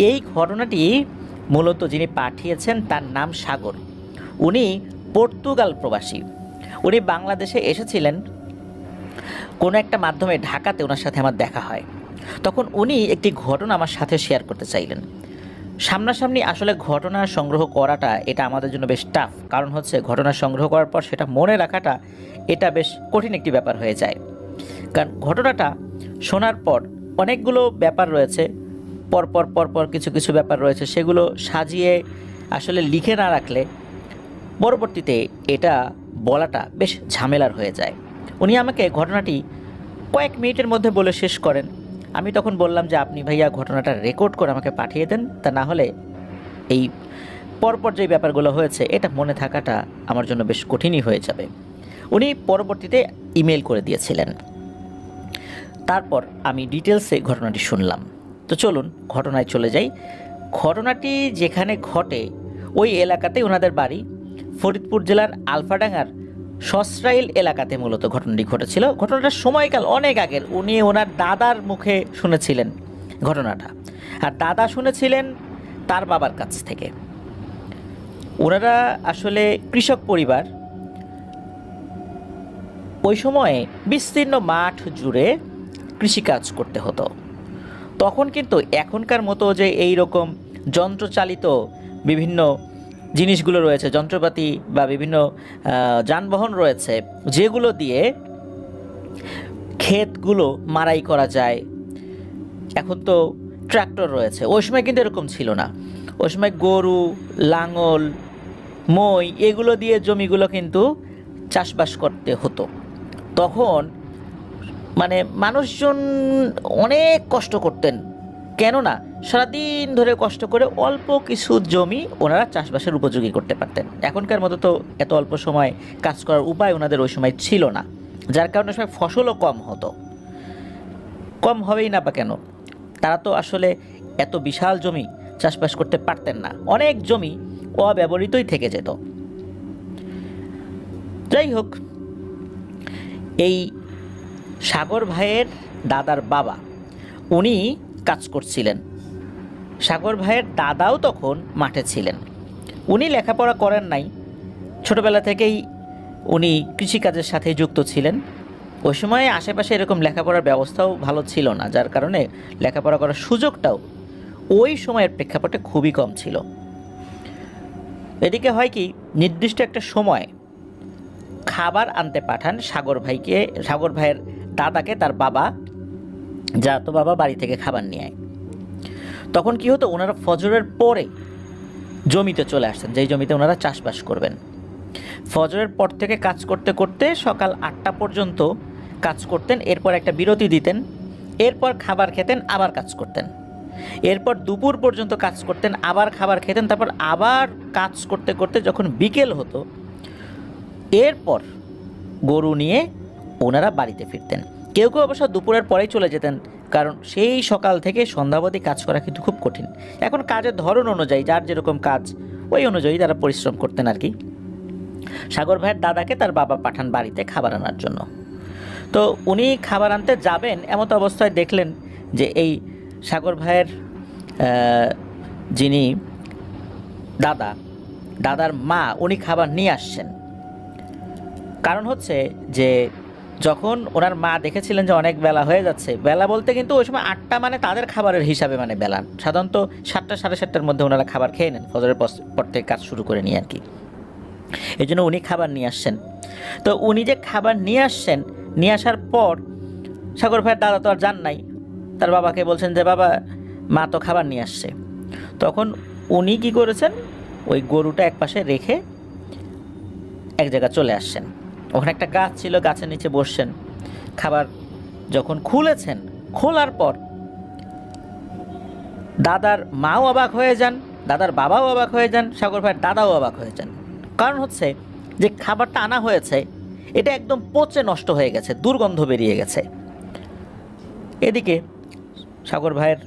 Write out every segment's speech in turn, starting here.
এই ঘটনাটি মূলত যিনি পাঠিয়েছেন তার নাম সাগর। উনি পর্তুগাল প্রবাসী। উনি বাংলাদেশে এসেছিলেন কোনো একটা মাধ্যমে, ঢাকাতে ওনার সাথে আমার দেখা হয়। তখন উনি একটি ঘটনা আমার সাথে শেয়ার করতে চাইলেন। সামনাসামনি আসলে ঘটনা সংগ্রহ করাটা এটা আমাদের জন্য বেশ টাফ, কারণ হচ্ছে ঘটনা সংগ্রহ করার পর সেটা মনে রাখাটা এটা বেশ কঠিন একটি ব্যাপার হয়ে যায়। কারণ ঘটনাটা শোনার পর অনেকগুলো ব্যাপার রয়েছে, পরপর কিছু কিছু ব্যাপার রয়েছে, সেগুলো সাজিয়ে আসলে লিখে না রাখলে পরবর্তীতে এটা বলাটা বেশ ঝামেলার হয়ে যায়। উনি আমাকে ঘটনাটি কয়েক মিনিটের মধ্যে বলে শেষ করেন। আমি তখন বললাম যে আপনি ভাইয়া ঘটনাটা রেকর্ড করে আমাকে পাঠিয়ে দেন, তা না হলে এই পরপর যে ব্যাপারগুলো হয়েছে এটা মনে থাকাটা আমার জন্য বেশ কঠিনই হয়ে যাবে। উনি পরবর্তীতে ইমেল করে দিয়েছিলেন। তারপর আমি ডিটেলসে ঘটনাটি শুনলাম। তো চলুন ঘটনায় চলে যাই। ঘটনাটি যেখানে ঘটে ওই এলাকাতেই ওনাদের বাড়ি। ফরিদপুর জেলার আলফাডাঙ্গার সসরাইল এলাকাতে মূলত ঘটনাটি ঘটেছিল। ঘটনাটার সময়কাল অনেক আগের। উনি ওনার দাদার মুখে শুনেছিলেন ঘটনাটা, আর দাদা শুনেছিলেন তার বাবার কাছ থেকে। ওনারা আসলে কৃষক পরিবার। ওই সময়ে বিস্তীর্ণ মাঠ জুড়ে কৃষিকাজ করতে হতো। তখন কিন্তু এখনকার মতো যে এই রকম যন্ত্রচালিত বিভিন্ন জিনিসগুলো রয়েছে, যন্ত্রপাতি বা বিভিন্ন যানবাহন রয়েছে যেগুলো দিয়ে ক্ষেতগুলো মারাই করা যায়, এখন তো ট্রাক্টর রয়েছে। ওই সময় কিন্তু এরকম ছিল না। ওই সময় গরু, লাঙল, মই এগুলো দিয়ে জমিগুলো কিন্তু চাষবাস করতে হতো। তখন মানে মানুষজন অনেক কষ্ট করতেন, কেননা সারাদিন ধরে কষ্ট করে অল্প কিছু জমি ওনারা চাষবাসের উপযোগী করতে পারতেন। এখনকার মতো তো এত অল্প সময় কাজ করার উপায় ওনাদের ওই সময় ছিল না, যার কারণে সময় ফসলও কম হতো। কম হবেই না বা কেন, তারা তো আসলে এত বিশাল জমি চাষবাস করতে পারতেন না। অনেক জমি অব্যবহৃতই থেকে যেত। যাই হোক, এই সাগর ভাইয়ের দাদার বাবা উনি কাজ করছিলেন। সাগর ভাইয়ের দাদাও তখন মাঠে ছিলেন। উনি লেখাপড়া করেন নাই, ছোটোবেলা থেকেই উনি কৃষিকাজের সাথে যুক্ত ছিলেন। ওই সময়ে আশেপাশে এরকম লেখাপড়ার ব্যবস্থাও ভালো ছিল না, যার কারণে লেখাপড়া করার সুযোগটাও ওই সময়ের প্রেক্ষাপটে খুবই কম ছিল। এদিকে হয় কি, নির্দিষ্ট একটা সময় খাবার আনতে পাঠান সাগর ভাইয়ের দাদাকে তার বাবা, যা তো বাবা বাড়ি থেকে খাবার নিয়ে আয়। তখন কি হতো, ওনারা ফজরের পরে জমিতে চলে আসতেন, যেই জমিতে ওনারা চাষবাস করবেন। ফজরের পর থেকে কাজ করতে করতে সকাল 8টা পর্যন্ত কাজ করতেন। এরপর একটা বিরতি দিতেন, এরপর খাবার খেতেন, আবার কাজ করতেন। এরপর দুপুর পর্যন্ত কাজ করতেন, আবার খাবার খেতেন, তারপর আবার কাজ করতে করতে যখন বিকেল হতো, এরপর গরু নিয়ে ওনারা বাড়িতে ফিরতেন। কেউ কেউ অবশ্য দুপুরের পরেই চলে যেতেন, কারণ সেই সকাল থেকে সন্ধ্যাবধি কাজ করা কিন্তু খুব কঠিন। এখন কাজের ধরন অনুযায়ী যার যেরকম কাজ ওই অনুযায়ী তারা পরিশ্রম করতেন আর কি। সাগর ভাইয়ের দাদাকে তার বাবা পাঠান বাড়িতে খাবার আনার জন্য। তো উনি খাবার আনতে যাবেন, এমতো অবস্থায় দেখলেন যে এই সাগর ভাইয়ের যিনি দাদার মা, উনি খাবার নিয়ে আসছেন। কারণ হচ্ছে যে যখন ওনার মা দেখেছিলেন যে অনেক বেলা হয়ে যাচ্ছে, বেলা বলতে কিন্তু ওই সময় 8টা মানে তাদের খাবারের হিসাবে মানে বেলা, সাধারণত 7টা সাড়ে 7টার মধ্যে ওনারা খাবার খেয়ে নেন, ফজরের পর থেকে কাজ শুরু করে নিয়ে আর কি। এই জন্য উনি খাবার নিয়ে আসছেন। তো উনি যে খাবার নিয়ে আসছেন, নিয়ে আসার পর সাগর ভাইয়ের দাদা তো আর যান নাই, তার বাবাকে বলছেন যে বাবা, মা তো খাবার নিয়ে আসছে। তখন উনি কি করেছেন, ওই গরুটা একপাশে রেখে এক জায়গায় চলে আসছেন। ওখানে একটা গাছ ছিল, গাছের নিচে বসছেন। খাবার যখন খুলেছেন, খোলার পর দাদার মাও অবাক হয়ে যান, দাদার বাবাও অবাক হয়ে যান, সাগর ভাইয়ের দাদাও অবাক হয়ে যান। কারণ হচ্ছে যে খাবারটা আনা হয়েছে এটা একদম পচে নষ্ট হয়ে গেছে, দুর্গন্ধ বেরিয়ে গেছে। এদিকে সাগর ভাইয়ের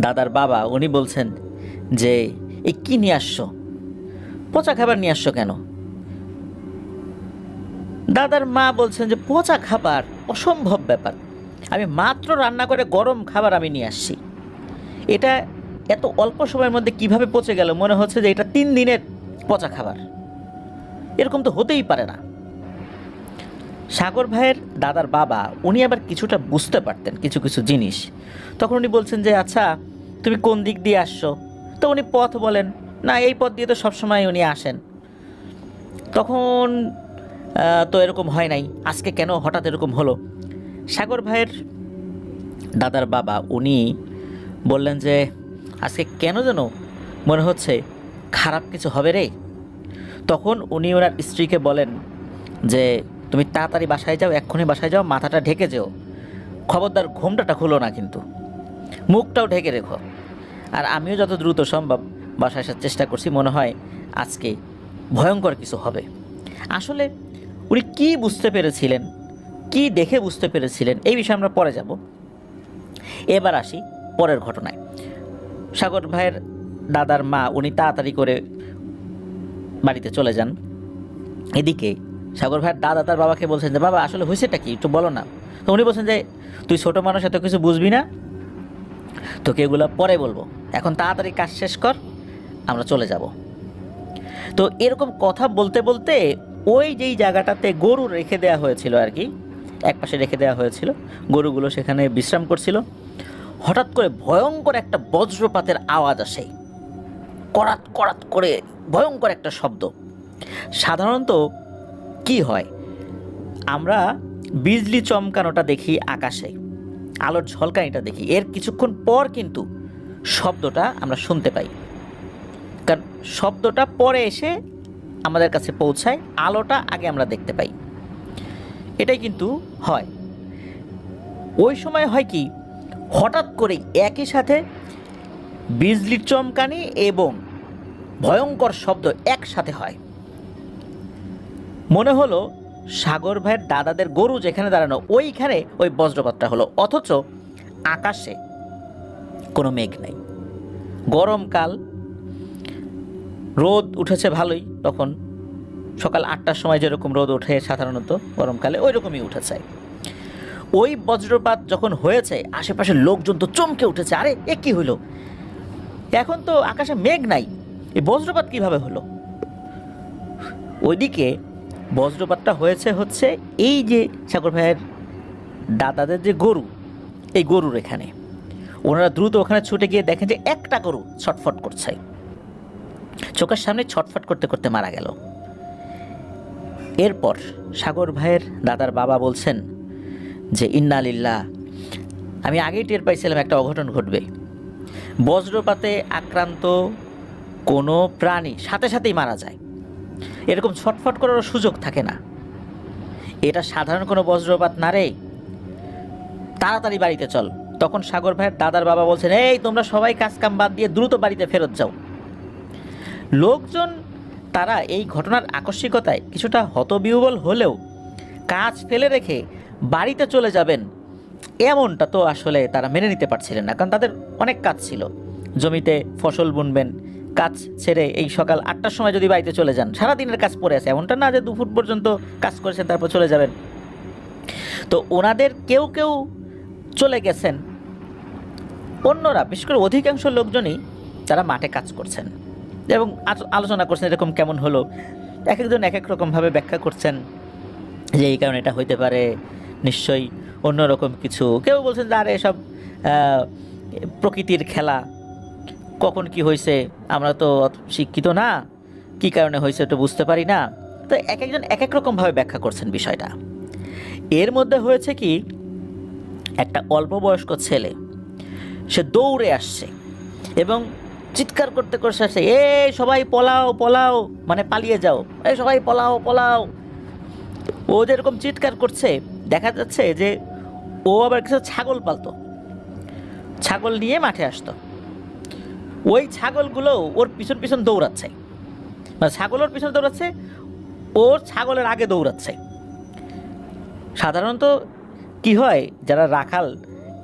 দাদার বাবা উনি বলছেন যে এই কী নিয়ে আসছো, পচা খাবার নিয়ে আসছো কেন? দাদার মা বলছেন যে পচা খাবার, অসম্ভব ব্যাপার, আমি মাত্র রান্না করে গরম খাবার আমি নিয়ে আসছি। এটা এত অল্প সময়ের মধ্যে কিভাবে পচে গেল, মনে হচ্ছে যে এটা 3 দিনের পচা খাবার। এরকম তো হতেই পারে না। সাগর ভাইয়ের দাদার বাবা উনি আবার কিছুটা বুঝতে পারতেন কিছু কিছু জিনিস। তখন উনি বলছেন যে আচ্ছা তুমি কোন দিক দিয়ে আসছো? তো উনি পথ বলেন, না এই পথ দিয়ে তো সবসময় উনি আসেন। তখন তো এরকম হয় নাই, আজকে কেন হঠাৎ এরকম হলো? সাগর ভাইয়ের দাদার বাবা উনি বললেন যে আজকে কেন যেন মনে হচ্ছে খারাপ কিছু হবে রে। তখন উনি ওনার স্ত্রীকে বলেন যে তুমি তাড়াতাড়ি বাসায় যাও, এক্ষুনি বাসায় যাও, মাথাটা ঢেকে যেও, খবরদার ঘোমটাটা খুলো না, কিন্তু মুখটাও ঢেকে রেখো। আর আমিও যত দ্রুত সম্ভব বাসায় আসার চেষ্টা করছি, মনে হয় আজকে ভয়ঙ্কর কিছু হবে। আসলে উনি কী বুঝতে পেরেছিলেন, কি দেখে বুঝতে পেরেছিলেন, এই বিষয়ে আমরা পরে যাব। এবার আসি পরের ঘটনায়। সাগর ভাইয়ের দাদার মা উনি তাড়াতাড়ি করে বাড়িতে চলে যান। এদিকে সাগর ভাইয়ের দাদা তার বাবাকে বলছেন যে বাবা আসলে হয়েছেটা কি একটু বলো না। তো উনি বলছেন যে তুই ছোটো মানুষ, এত কিছু বুঝবি না, তোকে এগুলো পরে বলবো, এখন তাড়াতাড়ি কাজ শেষ কর, আমরা চলে যাব। তো এরকম কথা বলতে বলতে ওই যেই জায়গাটাতে গরু রেখে দেওয়া হয়েছিল আর কি, একপাশে রেখে দেওয়া হয়েছিল, গরুগুলো সেখানে বিশ্রাম করছিল, হঠাৎ করে ভয়ঙ্কর একটা বজ্রপাতের আওয়াজ আসে, করাত করাত করে ভয়ঙ্কর একটা শব্দ। সাধারণত কি হয়, আমরা বিজলি চমকানোটা দেখি আকাশে, আলোর ঝলকানিটা দেখি, এর কিছুক্ষণ পর কিন্তু শব্দটা আমরা শুনতে পাই, কারণ শব্দটা পরে এসে আমাদের কাছে পৌঁছায়, আলোটা আগে আমরা দেখতে পাই। এটাই কিন্তু হয়। ওই সময় হয় কি, হঠাৎ করে একই সাথে বিজলির চমকানি এবং ভয়ঙ্কর শব্দ একসাথে হয়। মনে হলো সাগর ভাইয়ের দাদাদের গরু যেখানে দাঁড়ানো ওইখানে ওই বজ্রপাতটা হলো, অথচ আকাশে কোনো মেঘ নেই। গরমকাল, রোদ উঠেছে ভালোই, তখন সকাল 8টার সময় যেরকম রোদ ওঠে সাধারণত গরমকালে ওই রকমই উঠেছে। ওই বজ্রপাত যখন হয়েছে আশেপাশের লোকজন তো চমকে উঠেছে, আরে এ কী হইল, এখন তো আকাশে মেঘ নাই, এই বজ্রপাত কিভাবে হলো? ওইদিকে বজ্রপাতটা হচ্ছে এই যে সাগর ভাইয়ের দাদাদের যে গরু, এই গরুর এখানে। ওনারা দ্রুত ওখানে ছুটে গিয়ে দেখেন যে একটা গরু ছটফট করছে, চোখের সামনে ছটফট করতে করতে মারা গেল। এরপর সাগর ভাইয়ের দাদার বাবা বলছেন যে ইন্না লিল্লাহ, আমি আগেই টের পাইছিলাম একটা অঘটন ঘটবে। বজ্রপাতে আক্রান্ত কোনো প্রাণী সাথে সাথেই মারা যায়, এরকম ছটফট করার সুযোগ থাকে না। এটা সাধারণ কোনো বজ্রপাত না রে, তাড়াতাড়ি বাড়িতে চল। তখন সাগর ভাইয়ের দাদার বাবা বলছেন এই তোমরা সবাই কাজ কাম বাদ দিয়ে দ্রুত বাড়িতে ফেরত যাও। লোকজন তারা এই ঘটনার আকস্মিকতায় কিছুটা হতবিহ্বল হলেও কাজ ফেলে রেখে বাড়িতে চলে যাবেন এমনটা তো আসলে তারা মেনে নিতে পারছিলেন না, কারণ তাদের অনেক কাজ ছিল, জমিতে ফসল বুনবেন, কাজ ছেড়ে এই সকাল 8টার সময় যদি বাড়িতে চলে যান, সারাদিনের কাজ পড়ে আছে, এমনটা না যে দুপুর পর্যন্ত কাজ করেছেন তারপর চলে যাবেন। তো ওনাদের কেউ কেউ চলে গেছেন, অন্যরা বিশেষ করে অধিকাংশ লোকজনই তারা মাঠে কাজ করছেন এবং আলোচনা করছেন এরকম কেমন হলো। এক একজন এক এক রকমভাবে ব্যাখ্যা করছেন যে এই কারণে এটা হইতে পারে, নিশ্চয়ই অন্যরকম কিছু। কেউ বলছেন যে আরে এসব প্রকৃতির খেলা, কখন কি হয়েছে আমরা তো শিক্ষিত না, কি কারণে হয়েছে তো বুঝতে পারি না। তো এক একজন এক এক রকমভাবে ব্যাখ্যা করছেন বিষয়টা। এর মধ্যে হয়েছে কি, একটা অল্প বয়স্ক ছেলে সে দৌড়ে আসছে এবং চিৎকার করতে করতে আসছে, এই সবাই পলাও পলাও, মানে পালিয়ে যাও, এই সবাই পলাও পলাও। ও যেরকম চিৎকার করছে দেখা যাচ্ছে যে ও আবার কিছু ছাগল পালতো, ছাগল নিয়ে মাঠে আসতো, ওই ছাগলগুলো ওর পিছন পিছন দৌড়াচ্ছে, মানে ছাগল ওর পিছনে দৌড়াচ্ছে, ওর ছাগলের আগে দৌড়াচ্ছে। সাধারণত কি হয়, যারা রাখাল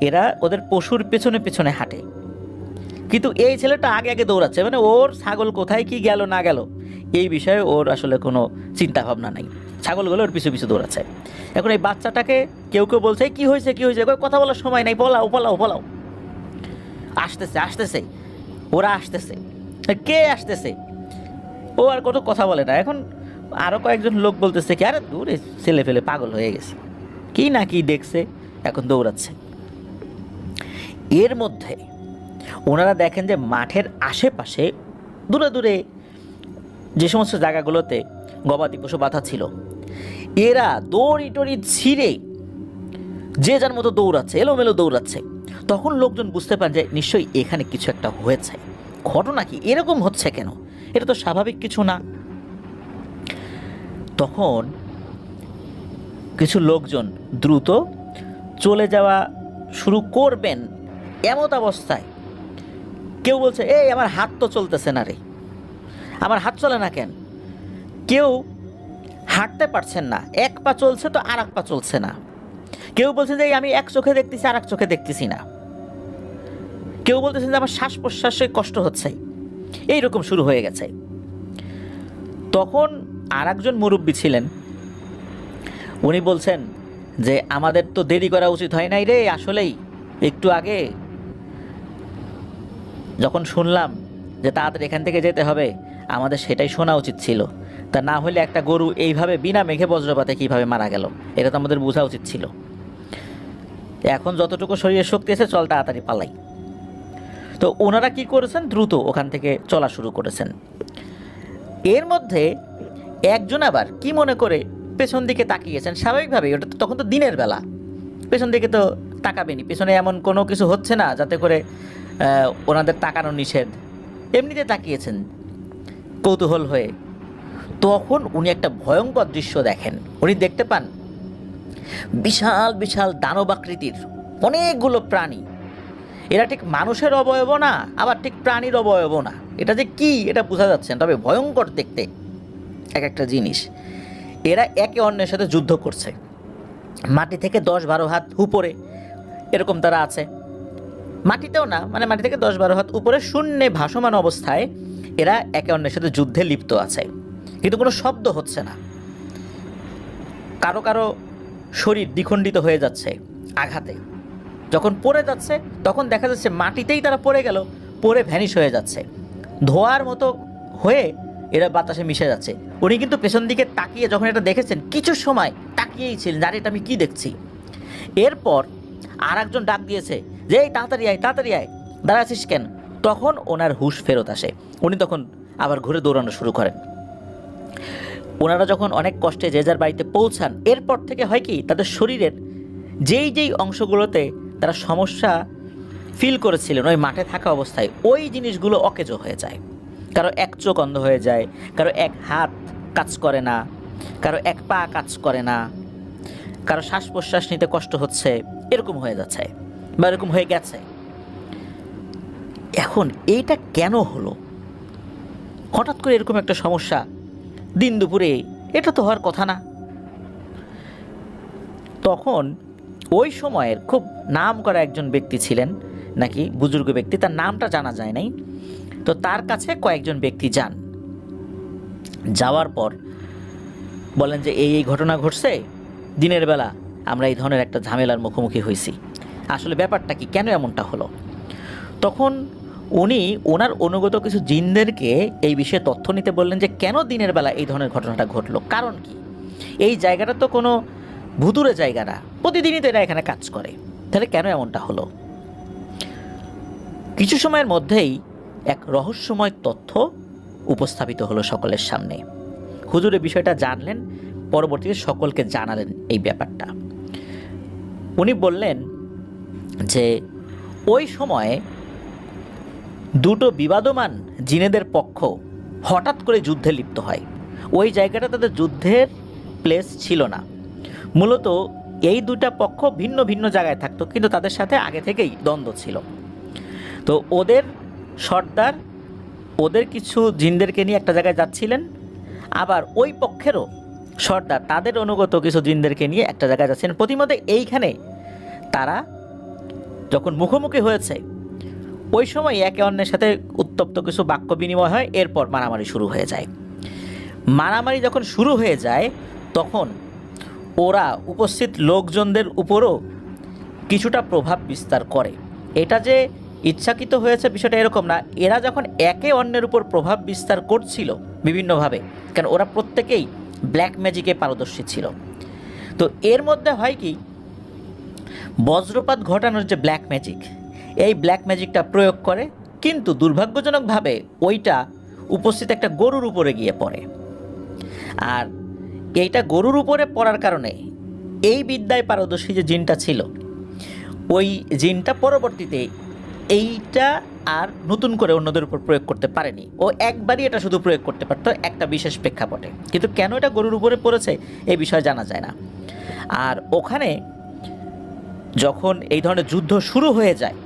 এরা ওদের পশুর পেছনে পেছনে হাঁটে, কিন্তু এই ছেলেটা আগে আগে দৌড়াচ্ছে, মানে ওর ছাগল কোথায় কি গেল না গেল এই বিষয়ে ওর আসলে কোনো চিন্তা ভাবনা নেই, ছাগলগুলো ওর পিছু পিছু দৌড়াচ্ছে। এখন এই বাচ্চাটাকে কেউ কেউ বলছে কি হয়েছে কি হয়েছে, কথা বলার সময় নেই, পলাও পলাও পলাও। আসতেছে আসতেছে, ওরা আসতেছে। কে আসতেছে? ও আর কত কথা বলে না। এখন আরও কয়েকজন লোক বলতেছে কি, আরে দূরে ছেলে ফেলে পাগল হয়ে গেছে, কি না কি দেখছে, এখন দৌড়াচ্ছে। এর মধ্যে ওনারা দেখেন যে মাঠের আশেপাশে দূরে দূরে যে সমস্ত জায়গাগুলোতে গবাদি পশু বাঁধা ছিল, এরা দড়ি টড়ি ছিঁড়ে যে যার মতো দৌড়াচ্ছে, এলোমেলো দৌড়াচ্ছে। তখন লোকজন বুঝতে পারেন যে নিশ্চয়ই এখানে কিছু একটা হয়েছে, ঘটনা কি, এরকম হচ্ছে কেন, এটা তো স্বাভাবিক কিছু না। তখন কিছু লোকজন দ্রুত চলে যাওয়া শুরু করবেন। এমত অবস্থায় কেউ বলছে, এই আমার হাত তো চলতেছে না রে, আমার হাত চলে না কেন? কেউ হাঁটতে পারছেন না, এক পা চলছে তো আর এক পা চলছে না। কেউ বলছে যে আমি এক চোখে দেখতেছি আর এক চোখে দেখতেছি না। কেউ বলতেছেন যে আমার শ্বাস প্রশ্বাসে কষ্ট হচ্ছে। এইরকম শুরু হয়ে গেছে। তখন আর একজন মুরব্বী ছিলেন, উনি বলছেন যে আমাদের তো দেরি করা উচিত হয় নাই রে, আসলেই একটু আগে যখন শুনলাম যে তাড়াতাড়ি এখান থেকে যেতে হবে, আমাদের সেটাই শোনা উচিত ছিল। তা না হলে একটা গরু এইভাবে বিনা মেঘে বজ্রপাতে কীভাবে মারা গেল, এটা তো আমাদের বোঝা উচিত ছিল। এখন যতটুকু শরীরে শক্তি আছে, চল তাড়াতাড়ি পালাই। তো ওনারা কি করেছেন, দ্রুত ওখান থেকে চলা শুরু করেছেন। এর মধ্যে একজন আবার কি মনে করে পেছন দিকে তাকিয়েছেন। স্বাভাবিকভাবেই ওটা তখন তো দিনের বেলা, পেছন দিকে তো তাকাবেনি, পেছনে এমন কোনো কিছু হচ্ছে না যাতে করে ওনাদের তাকানো নিষেধ। এমনিতে তাকিয়েছেন কৌতূহল হয়ে। তখন উনি একটা ভয়ঙ্কর দৃশ্য দেখেন। উনি দেখতে পান বিশাল বিশাল দানবাকৃতির অনেকগুলো প্রাণী। এরা ঠিক মানুষের অবয়ব না, আবার ঠিক প্রাণীর অবয়ব না। এটা যে কি, এটা বোঝা যাচ্ছে না, তবে ভয়ঙ্কর দেখতে এক একটা জিনিস। এরা একে অন্যের সাথে যুদ্ধ করছে। মাটি থেকে 10-12 হাত উপরে এরকম তারা আছে, মাটিতেও না, মানে মাটি থেকে 10-12 হাত উপরে শূন্যে ভাসমান অবস্থায় এরা একে অন্যের সাথে যুদ্ধে লিপ্ত আছে, কিন্তু কোনো শব্দ হচ্ছে না। কারো কারো শরীর দ্বিখণ্ডিত হয়ে যাচ্ছে আঘাতে। যখন পড়ে যাচ্ছে তখন দেখা যাচ্ছে মাটিতেই তারা পড়ে গেল, পড়ে ভ্যানিশ হয়ে যাচ্ছে, ধোয়ার মতো হয়ে এরা বাতাসে মিশে যাচ্ছে। উনি কিন্তু পেছন দিকে তাকিয়ে যখন এটা দেখেছেন, কিছু সময় তাকিয়েই ছিলেন, আর এটা আমি কি দেখছি। এরপর আর একজন ডাক দিয়েছে যে এই তাড়াতাড়ি আয়, তাড়াতাড়ি আয়, দাঁড়াচ্ছিস কেন? তখন ওনার হুঁশ ফেরত আসে। উনি তখন আবার ঘুরে দৌড়ানো শুরু করেন। ওনারা যখন অনেক কষ্টে যে যার বাড়িতে পৌঁছান, এরপর থেকে হয় কি, তাদের শরীরের যেই যেই অংশগুলোতে তারা সমস্যা ফিল করেছিলেন ওই মাঠে থাকা অবস্থায়, ওই জিনিসগুলো অকেজো হয়ে যায়। কারো এক চোখ অন্ধ হয়ে যায়, কারো এক হাত কাজ করে না, কারো এক পা কাজ করে না, কারো শ্বাস প্রশ্বাস নিতে কষ্ট হচ্ছে, এরকম হয়ে যাচ্ছে বা এরকম হয়ে গেছে। এখন এইটা কেন হলো? হঠাৎ করে এরকম একটা সমস্যা দিন দুপুরে, এটা তো হওয়ার কথা না। তখন ওই সময়ের খুব নাম করা একজন ব্যক্তি ছিলেন, নাকি বুজুর্গ ব্যক্তি, তার নামটা জানা যায় নাই। তো তার কাছে কয়েকজন ব্যক্তি যান। যাওয়ার পর বলেন যে এই এই ঘটনা ঘটছে, দিনের বেলা আমরা এই ধরনের একটা ঝামেলার মুখোমুখি হয়েছি, আসলে ব্যাপারটা কি, কেন এমনটা হলো? তখন উনি ওনার অনুগত কিছু জিনদেরকে এই বিষয়ে তথ্য নিতে বললেন যে কেন দিনের বেলা এই ধরনের ঘটনাটা ঘটলো, কারণ কি। এই জায়গাটা তো কোনো ভুতুরে জায়গা না, প্রতিদিনই তো এরা এখানে কাজ করে, তাহলে কেন এমনটা হলো? কিছু সময়ের মধ্যেই এক রহস্যময় তথ্য উপস্থাপিত হলো সকলের সামনে। হুজুর এই বিষয়টা জানলেন, পরবর্তীতে সকলকে জানালেন এই ব্যাপারটা। উনি বললেন যে ওই সময়ে দুটো বিবাদমান জিনেদের পক্ষ হঠাৎ করে যুদ্ধে লিপ্ত হয়। ওই জায়গাটা তাদের যুদ্ধের প্লেস ছিল না, মূলত এই দুটা পক্ষ ভিন্ন ভিন্ন জায়গায় থাকতো, কিন্তু তাদের সাথে আগে থেকেই দ্বন্দ্ব ছিল। তো ওদের সর্দার ওদের কিছু জিনদেরকে নিয়ে একটা জায়গায় যাচ্ছিলেন, আবার ওই পক্ষেরও সর্দার তাদের অনুগত কিছু জিনদেরকে নিয়ে একটা জায়গায় যাচ্ছেন। প্রতিমধ্যে এইখানে তারা যখন মুখোমুখি হয়েছে, ওই সময় একে অন্যের সাথে উত্তপ্ত কিছু বাক্য বিনিময় হয়, এরপর মারামারি শুরু হয়ে যায়। মারামারি যখন শুরু হয়ে যায়, তখন ওরা উপস্থিত লোকজনদের উপরও কিছুটা প্রভাব বিস্তার করে। এটা যে ইচ্ছাকৃত হয়েছে বিষয়টা এরকম না, এরা যখন একে অন্যের উপর প্রভাব বিস্তার করছিল বিভিন্নভাবে, কারণ ওরা প্রত্যেকেই ব্ল্যাক ম্যাজিকে পারদর্শী ছিল। তো এর মধ্যে হয় কি, বজ্রপাত ঘটানোর যে ব্ল্যাক ম্যাজিক, এই ব্ল্যাক ম্যাজিকটা প্রয়োগ করে, কিন্তু দুর্ভাগ্যজনকভাবে ওইটা উপস্থিত একটা গরুর উপরে গিয়ে পড়ে। আর এইটা গরুর উপরে পড়ার কারণে এই বিদ্যায় পারদর্শী যে জিনটা ছিল, ওই জিনটা পরবর্তীতে এইটা আর নতুন করে অন্যদের উপর প্রয়োগ করতে পারেনি। ও একবারই এটা শুধু প্রয়োগ করতে পারতো একটা বিশেষ প্রেক্ষাপটে, কিন্তু কেন এটা গরুর উপরে পড়েছে এই বিষয়ে জানা যায় না। আর ওখানে যখন এই ধরনের যুদ্ধ শুরু হয়ে যায়,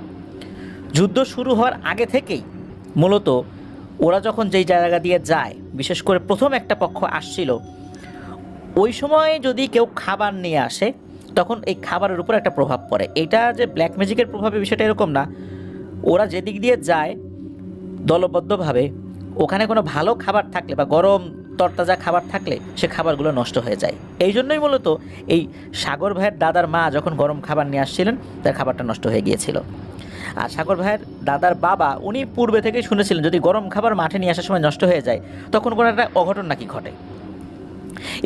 যুদ্ধ শুরু হওয়ার আগে থেকেই মূলত ওরা যখন যেই জায়গা দিয়ে যায়, বিশেষ করে প্রথম একটা পক্ষ আসছিল, ওই সময় যদি কেউ খাবার নিয়ে আসে তখন এই খাবারের উপর একটা প্রভাব পড়ে। এটা যে ব্ল্যাক ম্যাজিকের প্রভাবে বিষয়টা এরকম না, ওরা যেদিক দিয়ে যায় দলবদ্ধভাবে, ওখানে কোনো ভালো খাবার থাকলে বা গরম তরতাজা খাবার থাকলে সে খাবারগুলো নষ্ট হয়ে যায়। এই জন্যই মূলত এই সাগর ভাইয়ের দাদার মা যখন গরম খাবার নিয়ে আসছিলেন, তার খাবারটা নষ্ট হয়ে গিয়েছিল। আর সাগর ভাইয়ের দাদার বাবা উনি পূর্বে থেকেই শুনেছিলেন যদি গরম খাবার মাঠে নিয়ে আসার সময় নষ্ট হয়ে যায় তখন কোনো একটা অঘটন নাকি ঘটে।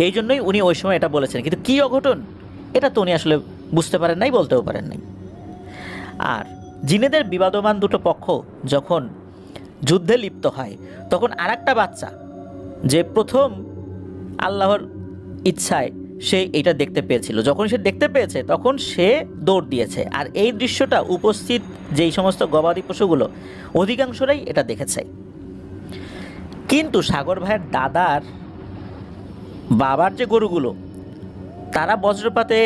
এই জন্যই উনি ওই সময় এটা বলেছেন, কিন্তু কী অঘটন এটা তো উনি আসলে বুঝতে পারেন নাই, বলতেও পারেন নাই। আর জিনেদের বিবাদমান দুটো পক্ষ যখন যুদ্ধে লিপ্ত হয়, তখন আর একটা বাচ্চা যে প্রথম আল্লাহর ইচ্ছায় সে এটা দেখতে পেয়েছিল, যখন সে দেখতে পেয়েছে তখন সে দৌড় দিয়েছে। আর এই দৃশ্যটা উপস্থিত যেই সমস্ত গবাদি পশুগুলো অধিকাংশরাই এটা দেখেছে। কিন্তু সাগর ভাইয়ের দাদার বাবার যে গরুগুলো, তারা বজ্রপাতে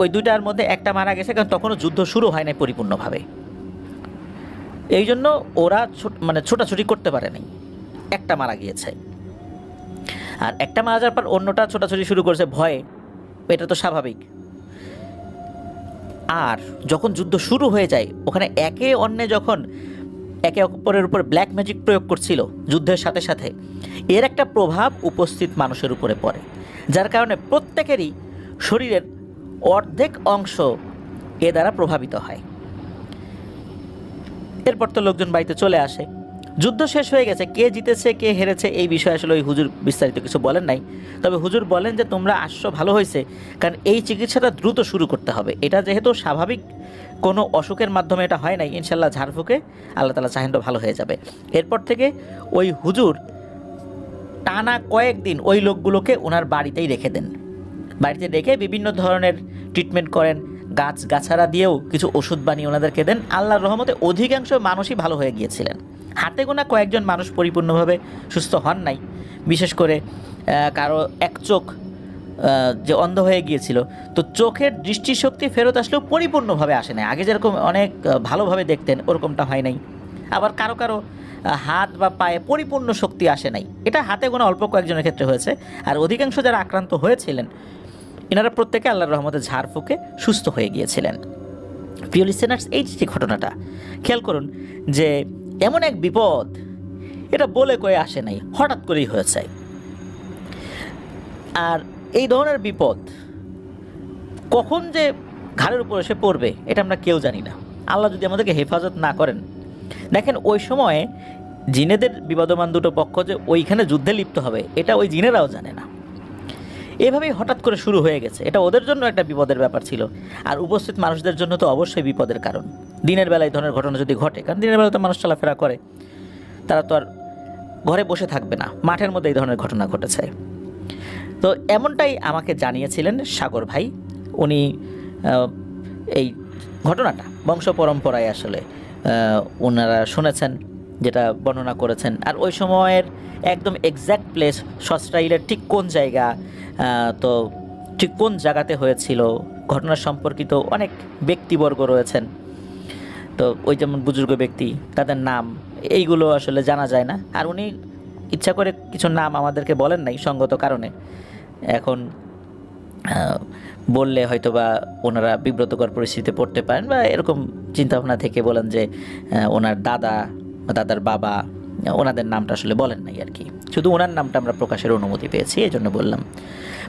ওই দুইটার মধ্যে একটা মারা গেছে, কারণ তখনও যুদ্ধ শুরু হয় নাই পরিপূর্ণভাবে। এই জন্য ওরা ছোটাছুটি করতে পারেনি, একটা মারা গিয়েছে। আর একটা মারা যাওয়ার পর অন্যটা ছোটাছুটি শুরু করেছে ভয়ে, এটা তো স্বাভাবিক। আর যখন যুদ্ধ শুরু হয়ে যায়, ওখানে একে অন্যে যখন একে অপরের উপর ব্ল্যাক ম্যাজিক প্রয়োগ করছিল যুদ্ধের সাথে সাথে, এর একটা প্রভাব উপস্থিত মানুষের উপরে পড়ে, যার কারণে প্রত্যেকেরই শরীরের অর্ধেক অংশ এ দ্বারা প্রভাবিত হয়। এরপর তো লোকজন বাড়িতে চলে আসে। যুদ্ধ শেষ হয়ে গেছে, কে জিতেছে কে হেরেছে এই বিষয়ে আসলে ওই হুজুর বিস্তারিত কিছু বলেন নাই। তবে হুজুর বলেন যে তোমরা আসছো ভালো হয়েছে, কারণ এই চিকিৎসাটা দ্রুত শুরু করতে হবে। এটা যেহেতু স্বাভাবিক কোনো অসুখের মাধ্যমে এটা হয় নাই, ইনশাল্লাহ ঝাড়ফুঁকে আল্লাহ তাআলা চাহেন তো ভালো হয়ে যাবে। এরপর থেকে ওই হুজুর টানা কয়েকদিন ওই লোকগুলোকে ওনার বাড়িতেই রেখে দেন। বাড়িতে রেখে বিভিন্ন ধরনের ট্রিটমেন্ট করেন, গাছগাছাড়া দিয়েও কিছু ওষুধ বানিয়ে ওনাদেরকে দেন। আল্লাহর রহমতে অধিকাংশ মানুষই ভালো হয়ে গিয়েছিলেন। হাতে গোনা কয়েকজন মানুষ পরিপূর্ণভাবে সুস্থ হন নাই, বিশেষ করে কারো এক চোখ যে অন্ধ হয়ে গিয়েছিল, তো চোখের দৃষ্টিশক্তি ফেরত আসলেও পরিপূর্ণভাবে আসে নাই। আগে যেরকম অনেক ভালোভাবে দেখতেন ওরকমটা হয় নাই। আবার কারো কারো হাত বা পায়ে পরিপূর্ণ শক্তি আসে নাই, এটা হাতে গোনা অল্প কয়েকজনের ক্ষেত্রে হয়েছে। আর অধিকাংশ যারা আক্রান্ত হয়েছিলেন এনারা প্রত্যেকে আল্লাহর রহমতে ঝাড়ফুঁকে সুস্থ হয়ে গিয়েছিলেন। প্রিয় লিসেনার্স, এই যে ঘটনাটা খেয়াল করুন যে এমন এক বিপদ, এটা বলে কয়ে আসে নাই, হঠাৎ করেই হয়েছে। আর এই ধরনের বিপদ কখন যে ঘাড়ের উপর এসে পড়বে এটা আমরা কেউ জানি না, আল্লাহ যদি আমাদেরকে হেফাজত না করেন। দেখেন ওই সময়ে জিনেদের বিবাদমান দুটো পক্ষ যে ওইখানে যুদ্ধে লিপ্ত হবে এটা ওই জিনেরাও জানে না। এভাবেই হঠাৎ করে শুরু হয়ে গেছে, এটা ওদের জন্য একটা বিপদের ব্যাপার ছিল। আর উপস্থিত মানুষদের জন্য তো অবশ্যই বিপদের কারণ। দিনের বেলায় এই ধরনের ঘটনা যদি ঘটে, কারণ দিনের বেলা তো মানুষ চলাফেরা করে, তারা তো আর ঘরে বসে থাকবে না, মাঠের মধ্যে এই ধরনের ঘটনা ঘটেছে। তো এমনটাই আমাকে জানিয়েছিলেন সাগর ভাই। উনি এই ঘটনাটা বংশ পরম্পরায় আসলে ওনারা শুনেছেন, যেটা বর্ণনা করেছেন। আর ওই সময়ের একদম এক্স্যাক্ট প্লেস, সস্রাইলের ঠিক কোন জায়গা, তো ঠিক কোন জায়গাতে হয়েছিল, ঘটনা সম্পর্কিত অনেক ব্যক্তিবর্গ রয়েছেন। তো ওই যেমন বুজুর্গ ব্যক্তি, তাদের নাম এইগুলো আসলে জানা যায় না। আর উনি ইচ্ছা করে কিছু নাম আমাদেরকে বলেন নাই সঙ্গত কারণে। এখন বললে হয়তো বা ওনারা বিব্রতকর পরিস্থিতিতে পড়তে পারেন, বা এরকম চিন্তাভাবনা থেকে বলেন যে ওনার দাদা বা দাদার বাবা, ওনাদের নামটা আসলে বলেন নাই আর কি, শুধু ওনার নামটা আমরা প্রকাশের অনুমতি পেয়েছি, এই জন্য বললাম।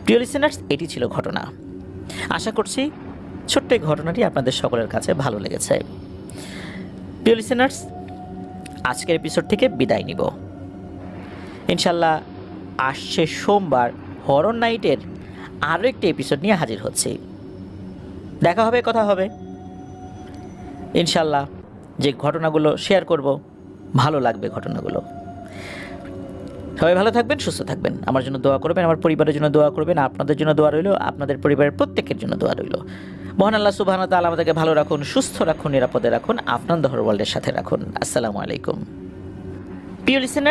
প্রিয় লিসেনার্স, এটি ছিল ঘটনা। আশা করছি ছোট্ট এই ঘটনাটি আপনাদের সকলের কাছে ভালো লেগেছে। প্রিয় লিসেনার্স, আজকের এপিসোড থেকে বিদায় নিব। ইনশাল্লাহ আসছে সোমবার হরর নাইটের আরও একটি এপিসোড নিয়ে হাজির হচ্ছি। দেখা হবে, কথা হবে ইনশাল্লাহ। যে ঘটনাগুলো শেয়ার করব, ভালো লাগবে ঘটনাগুলো। সবাই ভালো থাকবেন, সুস্থ থাকবেন, আমার জন্য দোয়া করবেন, আমার পরিবারের জন্য দোয়া করবেন, আপনাদের জন্য দোয়া রইল, আপনাদের পরিবারের প্রত্যেকের জন্য দোয়া রইল। মহান আল্লাহ সুবহানাহু ওয়া তাআলা আমাদেরকে ভালো রাখুন, সুস্থ রাখুন, নিরাপদে রাখুন, আফনান দহর ওয়ার্ল্ডের সাথে রাখুন। আসসালামু আলাইকুম। প্রিয় লিসেনার,